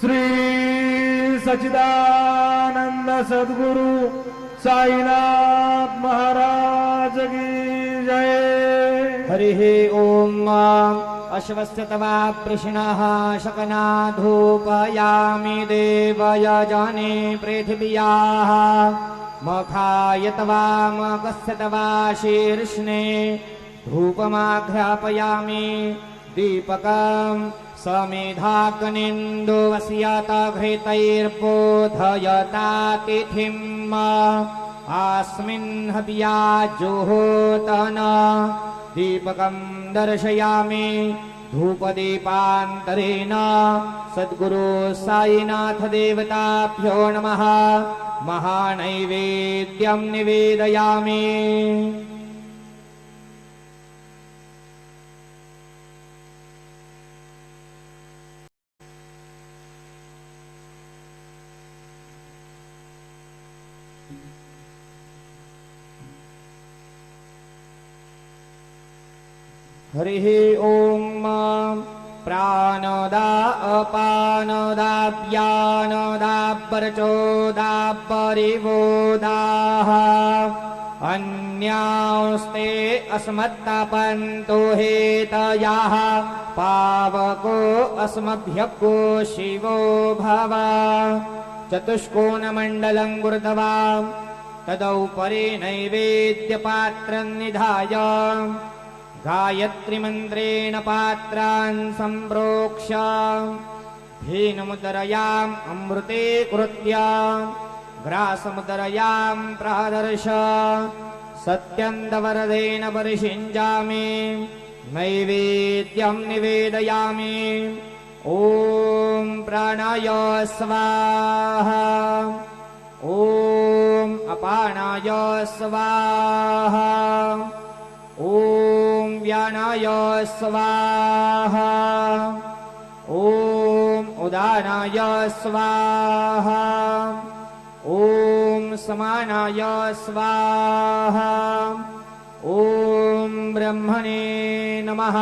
श्री सच्चिदानंद सद्गुरु साईनाथ महाराज की जय। हरिः ओम। अश्वस्य तवा प्रश्नः शकना धूपयामि देवयजने पृथिव्याः मखाय तवा मकस्य तवा शीर्ष्णे धूपमाघ्रापयामि दीपकम् समिधाग्निन्दुवस्यतघृतैर्बोधयता तिथिम् अस्मिन् हव्याजुहोतन दीपकं दर्शयामि धूपदीपान्तरेण सद्गुरु साईनाथ देवताभ्यो नमः महानैवेद्यं निवेदयामि। हरिः ओम। प्राणोदा अपानोदाभ्यानोदापर्चोदापरिवोदाः अन्यांस्ते अस्मत्तापन्तो हेतयाः पावको अस्मभ्यको शिवो भव। चतुष्कोणमण्डलं गुरुतवा तदुपरि नैवेद्यपात्रं निधाय गायत्री मंत्रेण पात्रान् सम्प्रोक्ष्य धेनुमुदरयाम् अमृते कृत्य ग्रासमुदरयां प्रादर्श सत्यन्दवरदेन परिषिञ्जामि नैवेद्यं निवेदयामि। ॐ प्राणाय स्वाहा ॐ अपानाय स्वाहा ॐ व्यानाय स्वाहा ॐ उदानाय स्वाहा ॐ समानाय स्वाहा ॐ ब्रह्मणे नमः।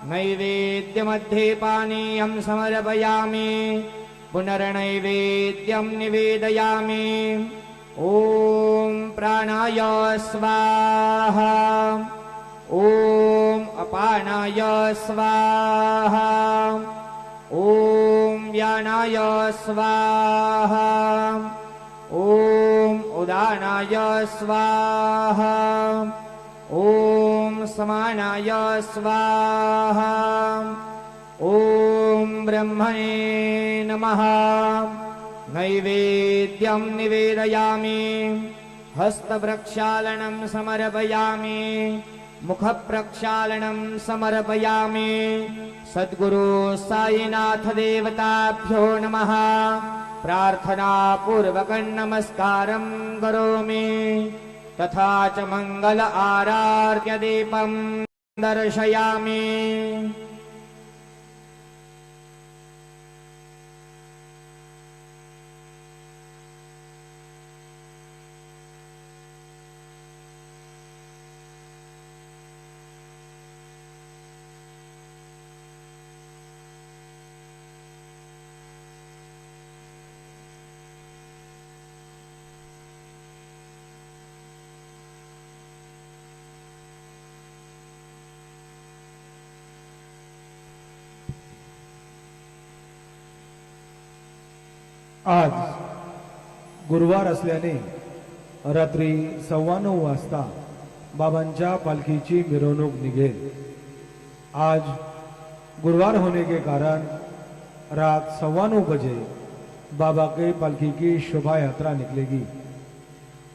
नैवेद्यमध्ये पानीयं समर्पयामि पुनर्नैवेद्यं निवेदयामि। ॐ प्राणाय स्वाहा ॐ अपानाय स्वाहा ॐ व्यानाय स्वाहा ॐ उदानाय स्वाहा ॐ समानाय स्वाहा ॐ ब्रह्मणे नमः। नैवेद्यं निवेदयामि हस्तप्रक्षालनं समर्पयामि मुखप्रक्षालनं समर्पयामि। सद्गुरु साईनाथ देवताभ्यो नमः प्रार्थनापूर्वकं नमस्कारं करोमि। तथा च मंगल आरार्य दीपं दर्शयामि। आज गुरुवार असल्याने रात्री 9:15 वाजता बाबांच्या पालखीची मिरवणूक निघेल। आज गुरुवार होने के कारण रात 9:15 बजे बाबा के पालखी की शोभा यात्रा निकलेगी।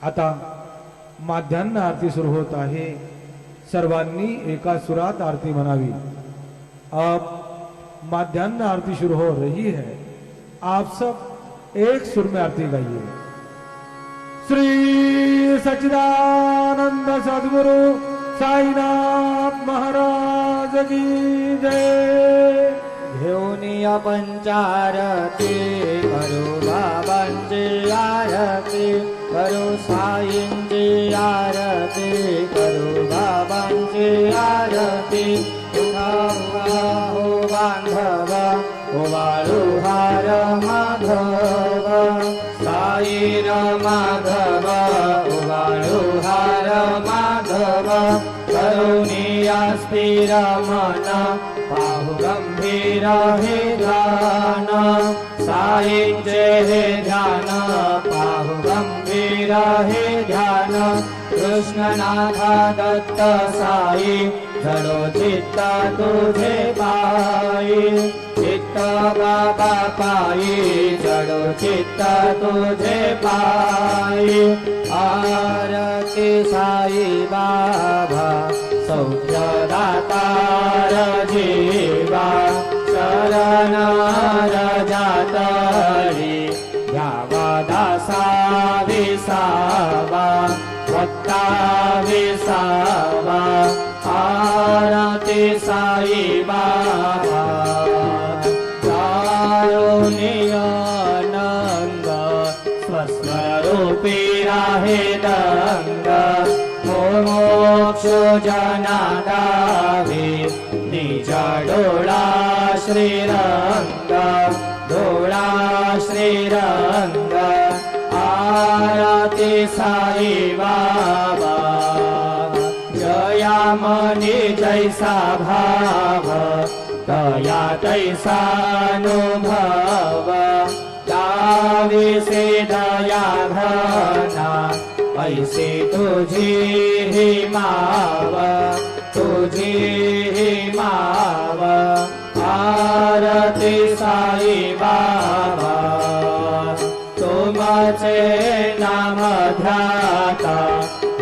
आता माध्यान्ह आरती सुरू होत आहे। सर्वांनी एका सुरात आरती म्हणावी। अब माध्यान्ह आरती शुरू हो रही है। आप सब एक सुर में आरती गाइए। श्री सच्चिदानंद सद्गुरु साईनाथ महाराज की जय। घेऊन पंचारती करू बाबांची आरती करू साईंची आरती करू बाबांची आरती। हो बांधव ओवाळू हार माधव साई माधव ओवाळू हार माधव करुणिया स्थिर मन पाहु गंभीर हे ध्यान साईंचे हे ध्यान पाहु गंभीर हे ध्यान कृष्णनाथा दत्त साई जडो चित्त तुझे पायी चित्त बाबा पायी जडो चित्त तुझे पायी आरती साई बाबा सौख्य दातार जीवा शरण जातळी घ्यावा दासा विसावा भक्ता विसावा आरती साई बाबा कारुण्य नंद स्वस्वरूपी राहे दंग मोक्ष जना दावे निज डोळा श्रीरंग डोळा श्रीरंग आरती साई बाबा जया मनी जैसा भाव तया तैसा अनुभव दाविसे दया घना ऐसे तुझी ही माव तुझी ही माव आरती साई बाबा तुमचे नाम ध्याता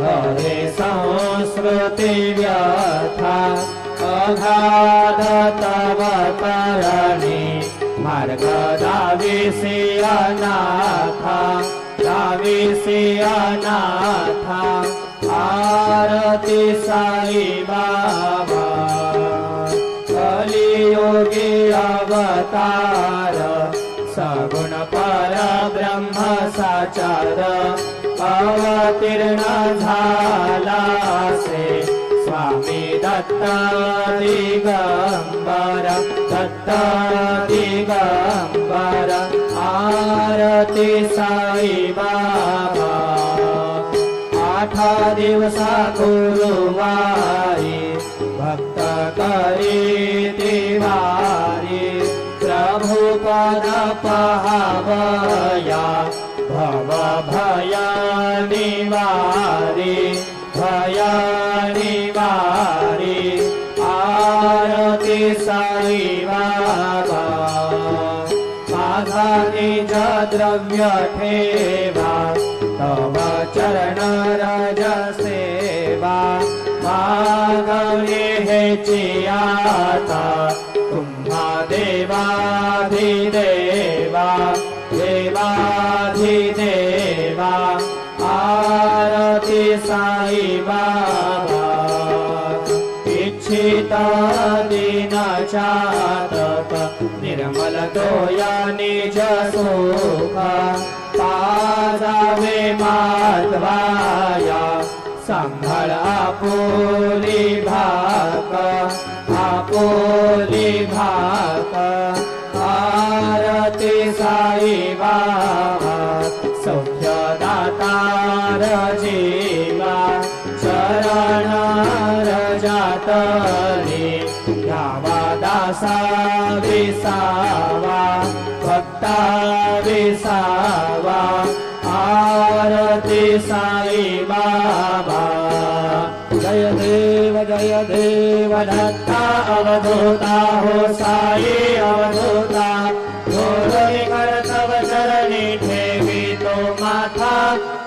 हरे संस्कृती व्यथा अगाध तव करणी मार्ग दाविसी अनाथा दाविसी अनाथा आरती साई बाबा कलियोगी अवतार सगुण पर ब्रह्म साचार अवतीर्ण झाला से स्वामी दत्त दिगंबर दत्त दिगंबर आरती साई बाबा आठा दिवसा गुरुवारी भक्त करी दिवारी प्रभु पद पहावया भव भय निवारी भय निवारी आरती साई बाबा माझा निज द्रव्य ठेवा तव चरण रज सेवा मागणे हेची आता तुम्हा देवाधिदेवा देवाधिदेवा आरती साई बाबा इच्छित दीन चातक निर्मल दोया निज सुख पाजावे माधवाया संभळ आपुली भाक आपुली भाक आरती साई बाबा सौख्य दातार जीवा शरण जातली घ्यावा दासा विसावा भक्ता विसावा आरती साई बाबा जय देव दत्ता अवधूता हो साई अवधूता घोरणी करतव चरणी ठेवी तो माथा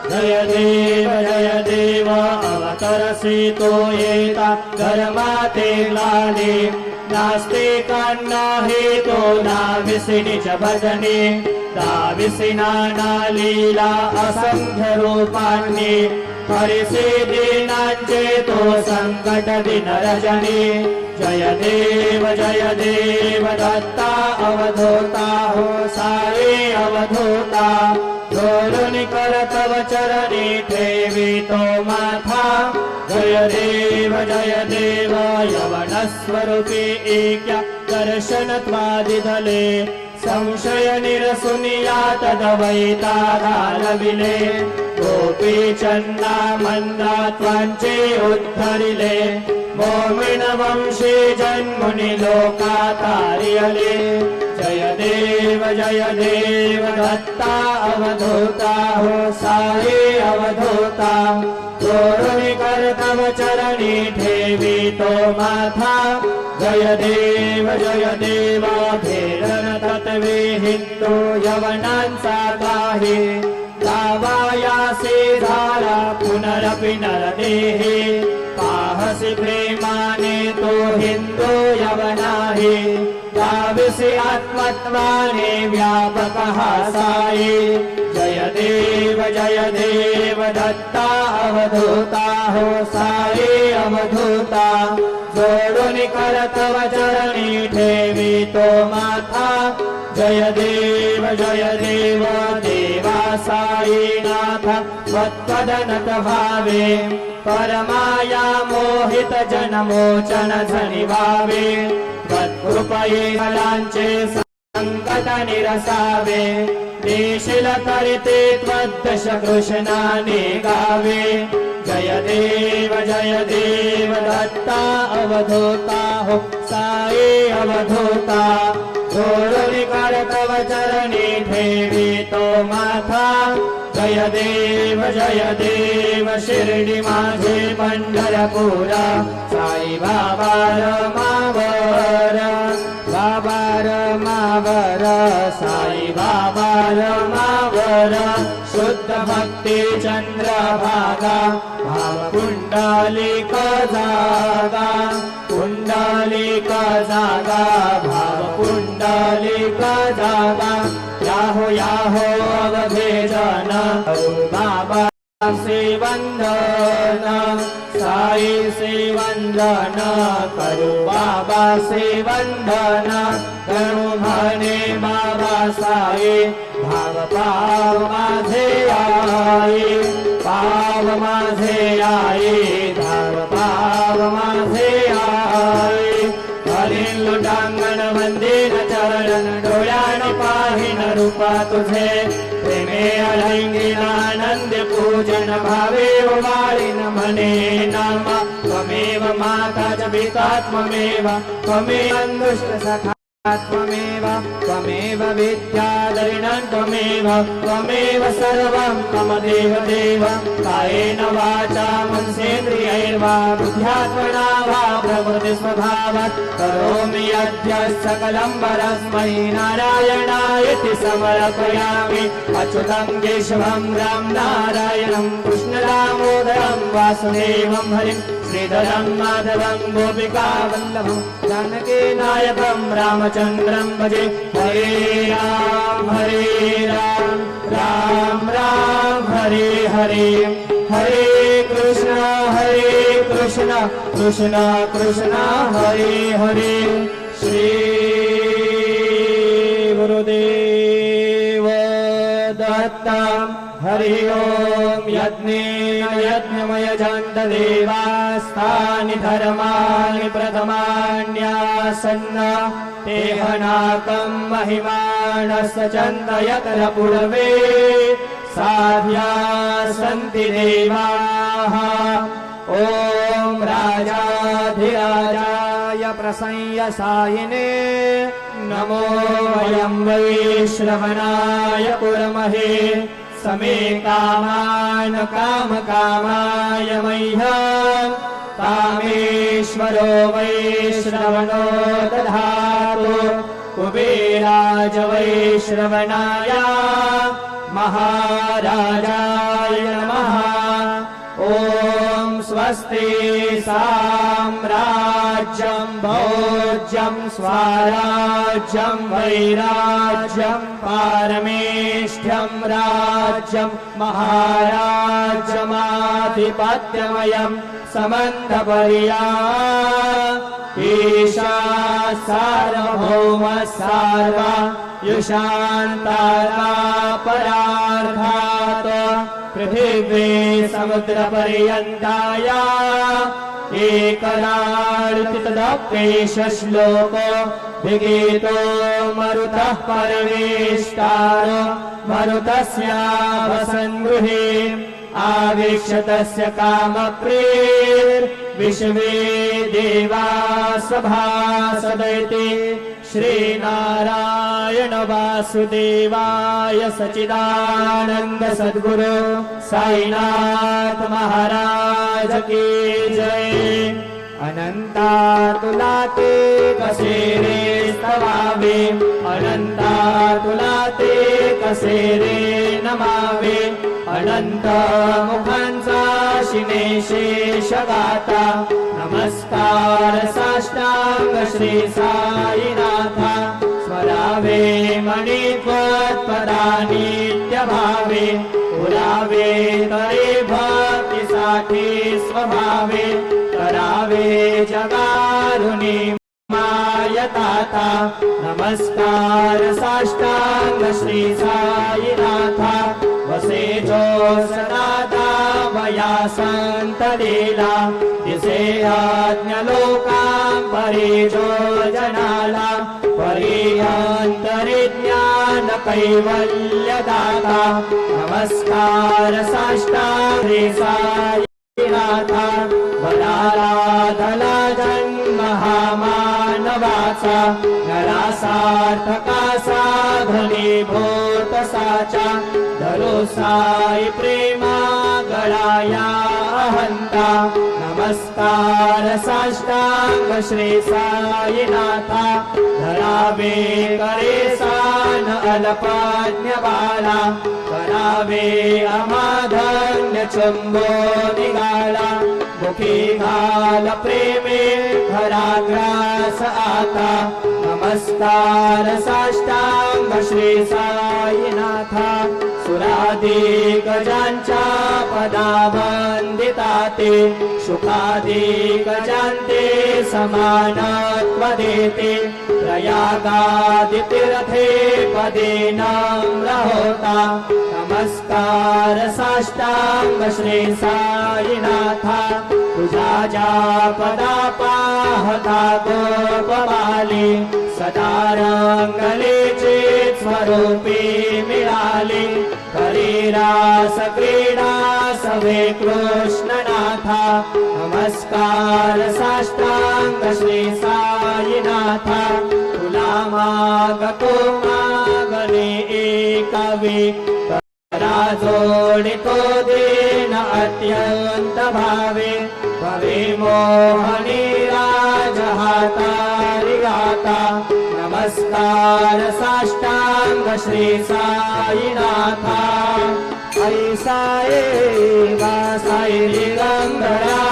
जय देव अवतरसी तो येता धर्माते लाली नास्तिकांना हे तो नाविसी निज भजनी दाविसी नाना लीला असंख्य रूपांनी हरिसे दीनांचे तो संकट दिन रजनी जय देव दत्ता अवधूता हो साई अवधूता धोरुणी करतव चरणी ठेवी तो माथा जय देव यवन स्वरूपी ऐक्या दर्शनत्वादिदले संशय निरसुनिया तदवैतादालविले गोपी चन्दा मन्दा त्वाञ्चे उद्धरिले मोमिन वंशे जन्मुनि लोकातार्यले जय देव दत्ता अवधूता हो साई अवधूता तोरुणी करतव चरणी ठेवी तो माथा जय देव भेदन तत्वे हिंदू यवनांचा काही लावायासी धारा पुनरपि नरदेहे पाहसि प्रेमाने तो हिंदू यवनाहि याविसि आत्मत्वाने व्यापकः साई जय देव दत्ता अवधूता हो साई अवधूता जोडुनि करतव चरणी ठेवी तो माथा जय देव देवा साईनाथ त्वत्पदनत भावे परमाया मोहित जनमोचन झनि भावे त्वत्कृपये फलांचे संकट निरसावे देशील करिते त्वद्दश कृष्णाने गावे जय देव दत्ता अवधूता हो साई अवधूता जोडुनि करतव चरणी ठेवी तो माथा जय देव शिर्डी माझे पंढरपुरा साई बाबा रमावर साई बाबा रमावर शुद्ध भक्ती चंद्रभागा भाव पुंडलिक जागा भाव पुंडलिक जागा याहो अवधेजन बाबा से वंदन साई से वंदन करू बाबा से वंदन करू म्हणे बाबा साई भाव पाव माझे आई भाव माझे आई हरिण लुटांगण मंदिर चरण डोळ्यान पाहिन रूपा तुझे प्रेमे अलैंगिनानंद पूजन भावे वाळीन म्हणे नाम त्वमेव माता च पिता त्वमेव त्वमेव दुष्ट सखा त्वमेव विद्याधरिणं त्वमेव सर्वं मम देव कायेन वाचा मनसेन्द्रियैर्वा बुद्ध्यात्मना वा प्रकृति स्वभावात् करोमि अद्य सकलं परस्मै नारायणायति समर्पयामि अच्युतं केशवं राम नारायणं कृष्णदामोदरं वासुदेवं हरिं श्रीधरं माधवं गोपिकावल्लभं जानकी नायकं रामचन्द्रं भजे हरे राम राम हरे हरे हरे कृष्ण कृष्ण कृष्ण हरे हरे श्री गुरुदेव दत्ता हरि ओम यज्ञेन यज्ञमय देवास्तानि धर्माणि प्रथमान्यासन्न तेहनाकं महिमानस्य चन्दयत्र पूर्वे साध्या सन्ति देवाः ॐ राजाधिराजाय प्रसंयसायिने नमो वयं वै श्रवणाय कुर्महे समे कामान् कामकामाय मह्यं कामेश्वरो वै श्रवणो दधातु कुबेराज वै श्रवणाय महाराजाय नमः ॐ स्वस्ति साम्राज्यं भोज्यं स्वराज्यं वैराज्यं पारमेष्ठ्यं राज्यं महाराज्यमाधिपत्यमयं समन्तपर्या ईशा सार्वभौम सार्वा युषान्तारा परार्धात् पृथिवी समुद्रपर्यन्ताया करार्तितदप्येष श्लोको विगीतो मरुतः परमेष्टारो मरुतस्यावसङ्गृहे आवेश्य तस्य कामप्रीर्विश्वे देवा सभासदैति श्रीनारायण वासुदेवाय सच्चिदानंद सद्गुरु साईनाथ महाराज की जय। अनंता तुला ते कसे रे स्तवावे, अनंता तुला ते कसे रे नमावे, अनंत मुखांचा शिने शेष गाता, नमस्कार साष्टांग श्री साईनाथा, स्वरावे मणित्वत्पदा नित्य भावे, पुरावे करे भक्तीसाठी स्वभावे, करावे जगारुणी मायताता, नमस्कार साष्टांग श्री साईनाथा, वसे जो सदाता वया संत लीला, दिसे आज्ञ लोकां परी जो जनाला, परी अंतरि ज्ञान कैवल्य दाता, नमस्कार साष्टांग श्री साईनाथा, वराराधला जन्म हा मानवाचा, नरासार्थका साधने भूत साचा, धरो साई प्रेमा गळाया अहंता, नमस्कार साष्टांग श्री साईनाथा, धरावे करे सान अल्पज्ञ बाला, करावे अमाधन्य चुंबो निघाला, मुखी घाल प्रेमे घराग्रास आता, नमस्कार साष्टांग श्री साईनाथा, सुरादी गजांच्या पदा वंदिता ते, सुखादी गजांते समानत्व देते, प्रयागादि तीर्थे पदे नम्र होता, नमस्कार साष्टांग श्री साईनाथा, तुझा ज्या पदा पाहता गोपबाली, सदा रंगलेचे स्वरूपी मिळाले, करी रास क्रीडा सवे कृष्णनाथा, नमस्कार साष्टांग श्री साईनाथा, तुला मागतो मागणे एकावे, करा जोडितो देन अत्यंत भावे, भवे मोहनी राजहातारि गाता, नमस्कार साष्टांग श्री साईनाथा, ऐसा एवा साई दिगंबरा,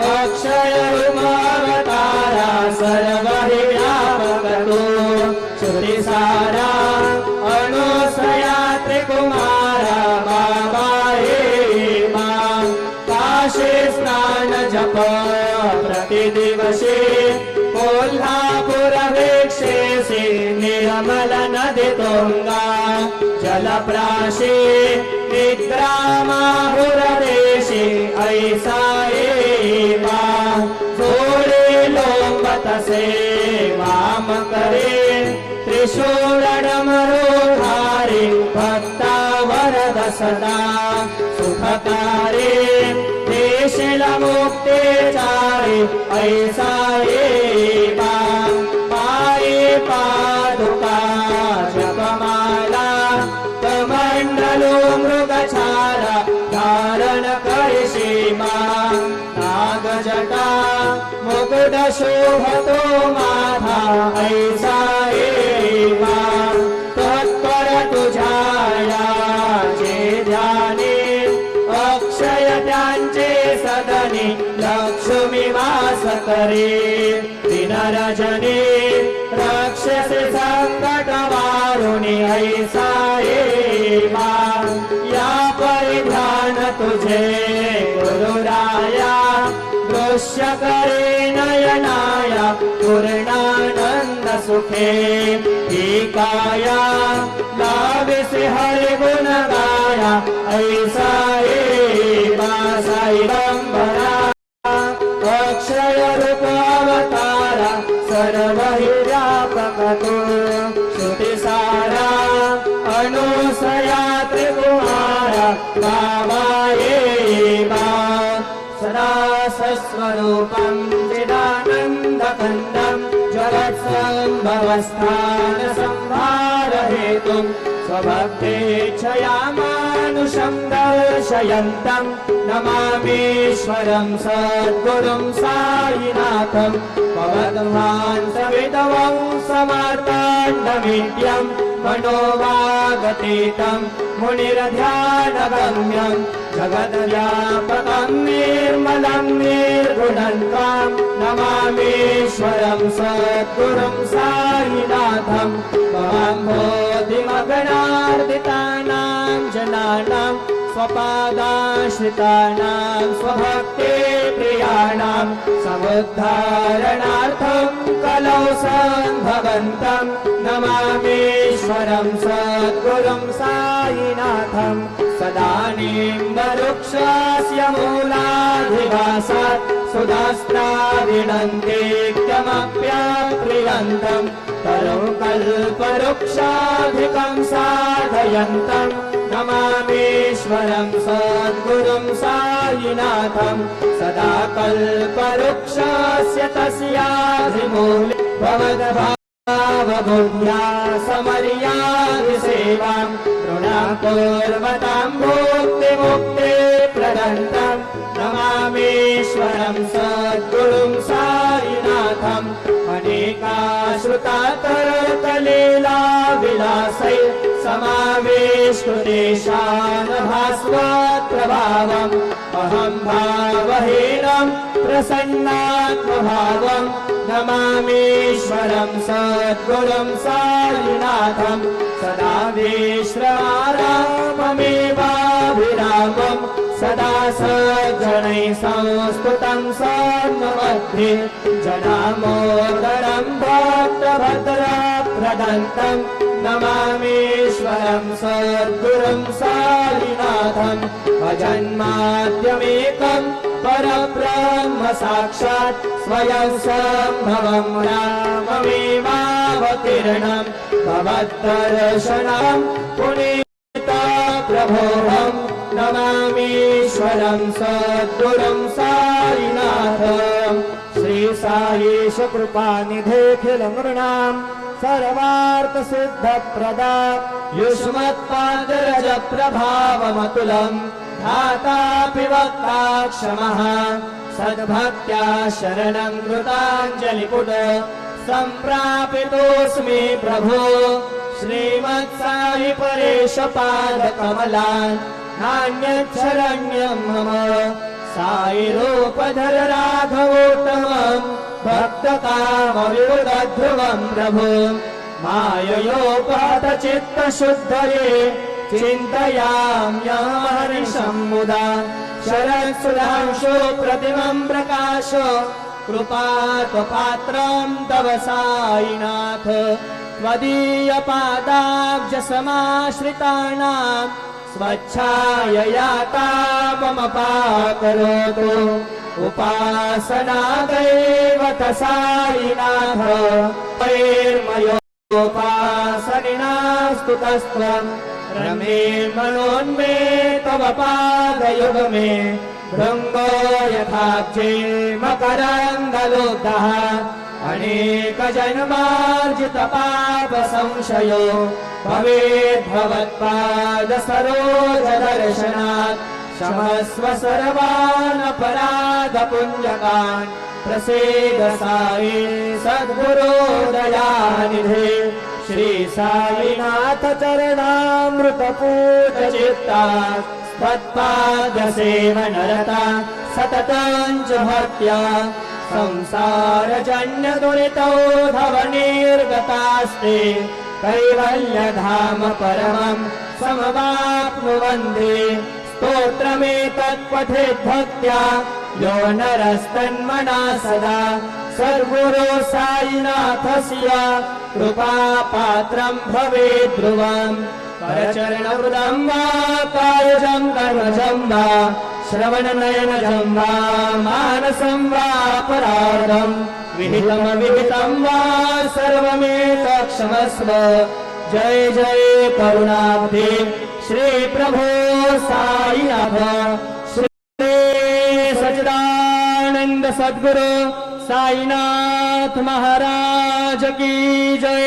अक्षय उमावतारा, सर्व हि व्यापक तो, श्रुती सारा अनुसया त्रिकुमारा, बाबा हे मा, काशी स्नान जप प्रतिदिवशी, कोल्हापुर वीक्षेसी निर्मल नदी तुंगा, जलप्राशी निद्रा माहुरदेशी, ऐसा एवा जोडे लोंबतसे वाम करे, त्रिशूळ डमरुधारी भक्ता वरद सदा, सुखकारे देशिल मुक्ते चारे, ऐसा एवा पाये पादुका जपमाला, कमंडलो मृगछाला धारण करशी मा, नागजटा मुकुट शोभतो माथा, ऐसा एवा तत्पर तुझाया जे ध्याने, अक्षय त्यांचे सदनी लक्ष्मी वास करे, दिनरजनी राक्षसी संकट वारुणी, ऐसा एवा या परिधान तुझे गुरुराया, दृश्य करे नयनाया पूर्णानंद सुखे, ही काया लाविसे हरि गुण गाया, ऐसा एवा साई बंबरा, अक्षय रूप अवतारा सर्व हि व्यापक तू श्रुतिसारा अनुसया त्रिकुमारा कामाये मा सदा सस्वरूपं चिदानन्दखण्डं जगत्सम्भवस्थान संहारहेतुं स्वभक्तेच्छया मानुषं दर्शयन्तं नमामीश्वरं सद्गुरुं साईनाथं भगवद्भान्तविदवं समर्ताण्डमीड्यं मनोवागतीतं मुनिरध्यानगम्यं जगद्व्यापकं निर्मलं निर्गुणं त्वां नमामीश्वरं सद्गुरुं साईनाथं भवाम्भोधिमगणार्दितानां जनानां स्वपादाश्रितानां स्वभक्ते प्रियाणां समुद्धारणार्थं कलौ सम्भवन्तं नमामीश्वरं सद्गुरुं साईनाथं सदानीन्दवृक्षस्य मूलाधिवासात् सुधास्त्राविणन्तीत्यमप्यप्रियन्तं तरुकल्पवृक्षाधिकं साधयन्तं नमामीश्वरं सद्गुरुं साईनाथं सदा कल्पवृक्षस्य तस्याधिमूले भवद्भावबुद्ध्या समर्यादिसेवां ऋणाकुर्वतां भुक्तिमुक्ते प्रदन्तं नमामीश्वरं सद्गुरुं साईनाथम् अनेकाश्रुतातरतलीला विलासै समावेष्टुतेषां भास्वत्प्रभावम् अहं भावहीनं प्रसन्नात्मभावं नमामीश्वरं सद्गुरुं साईनाथं सदा विश्राममेवाभिरामं सदा सज्जनैः संस्तुतं सन्मध्ये जनामोदरं भक्तभद्रप्रदन्तं नमामीश्वरं सद्गुरुं साईनाथम् अजन्माद्यमेकं परब्रह्म साक्षात् स्वयं सम्भवं राममेवावतीर्णं भवद्दर्शनं पुनीतप्रभोहं नमामीश्वरं सद्गुरुं साईनाथम् श्री साईश कृपानिधेऽखिलनृणां सर्वार्थसिद्धप्रदा युष्मत्पादरजप्रभावमतुलं धातापि वक्ता क्षमः सद्भक्त्या शरणं कृताञ्जलिपुट सम्प्रापितोऽस्मि प्रभो श्रीमत्साई परेश पादकमलान् नान्यच्छरण्यं मम साई रूपधर राघवोत्तमं भक्तकामविरुद्धध्रुवं प्रभो माययोपहत चित्तशुद्धये चिन्तयाम्यहर्निशं मुदा शरत्सुधांशो प्रतिमं प्रकाश कृपात्वपात्रं तव साईनाथ त्वदीयपादाब्जसमाश्रितानां स्वच्छायया मम पाकरोतु उपासना दैवत साईनाथ वैर्मयोपासनिनास्तुतस्त्वं रमे मनोन्मे तव पादयुगमे भृङ्गो यथाब्जे मकरन्दलोद्धः अनेकजन्मार्जितपापसंशयो भवेद्भवत्पादसरोजदर्शनात् क्षमस्व सर्वानपराधपुञ्जकान् प्रसीद साई सद्गुरो दयानिधे श्री साईनाथ चरणामृतपूतचित्ता त्वत्पादसेवनरता सततं च भक्त्या संसारजन्यदुरितोधवनिर्गतास्ते कैवल्यधाम परमं समवाप्नुवन्ति स्तोत्रमेतत्पठेद्भक्त्या यो नरस्तन्मना सदा सद्गुरो साईनाथस्य कृपापात्रं भवेत् ध्रुवम् करचरणवृदं वा कायजं कर्मजं वा श्रवणनयनजं वा मानसं वा अपराधं विहितं वा सर्वमेतत्क्षमस्व। जय जय करुणाब्धे श्री प्रभो साईनाथ। श्री सच्चिदानंद सद्गुरु साईनाथ महाराज की जय।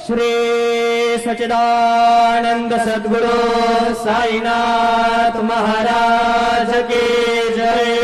श्री सच्चिदानंद सद्गुरु साईनाथ महाराज की जय।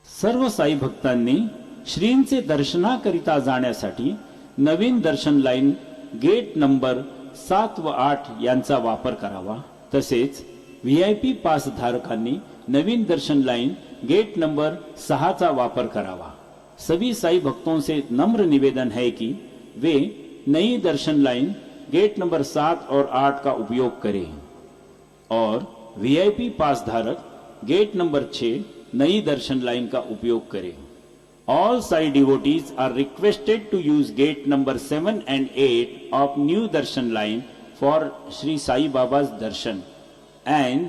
सर्व साई भक्तांनी श्रींचे दर्शनाकरिता जाण्यासाठी नवीन दर्शन लाईन गेट नंबर 7 व 8 यांचा वापर करावा। तसेच VIP पास धारकांनी नवीन दर्शन लाइन गेट नंबर 6 चा वापर करावा। सभी साई भक्तों से नम्र निवेदन है कि वे नई दर्शन लाइन गेट नंबर 7 और 8 का उपयोग करें और VIP पास धारक गेट नंबर 6 नई दर्शन लाइन का उपयोग करें। All Sai devotees are requested to use gate number 7 and 8 of new darshan line for Sri Sai Baba's darshan, and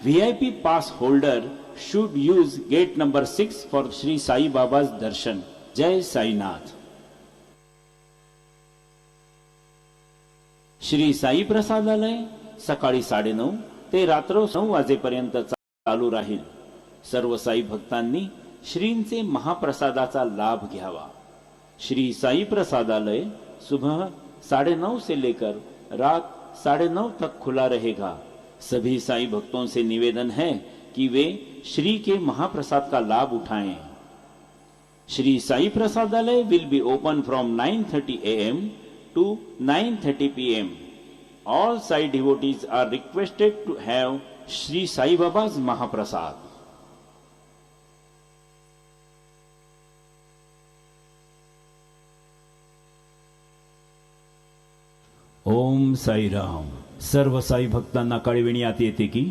VIP pass holder should use gate number 6 for Sri Sai Baba's darshan. Jai Sai Nath. Shri Sai प्रसादालय सकाळी 9:30 ते रात्र 9 वाजेपर्यंत चालू राहील। सर्व साई भक्तांनी श्रींचे महाप्रसादाचा लाभ घ्यावा। श्री साई प्रसादालय सुबह 9:30 से लेकर रात 9:30 तक खुला रहेगा। सभी साई भक्तों से निवेदन है कि वे श्री के महाप्रसाद का लाभ उठाएं। Shri Sai Prasadalaya will be open from 9:30 AM to 9:30 PM. All Sai devotees are requested to have Sri Sai Baba's Mahaprasad. ओम साई राम। सर्व साई भक्तांना कळविण्यात येते की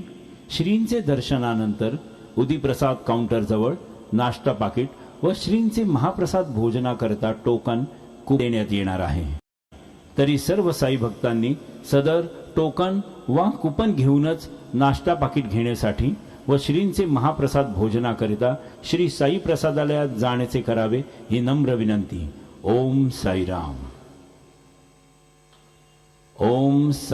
श्रींचे दर्शनानंतर उदीप्रसाद काउंटर जवळ नाश्ता पाकिट व श्रींचे महाप्रसाद भोजनाकरता टोकन देण्यात येणार आहे। तरी सर्व साई भक्तांनी सदर टोकन वा कुपन घेऊनच नाश्ता पाकिट घेण्यासाठी व श्रींचे महाप्रसाद भोजनाकरिता श्री साई प्रसादालयात जाण्याचे करावे ही नम्र विनंती। ओम साई राम। ओम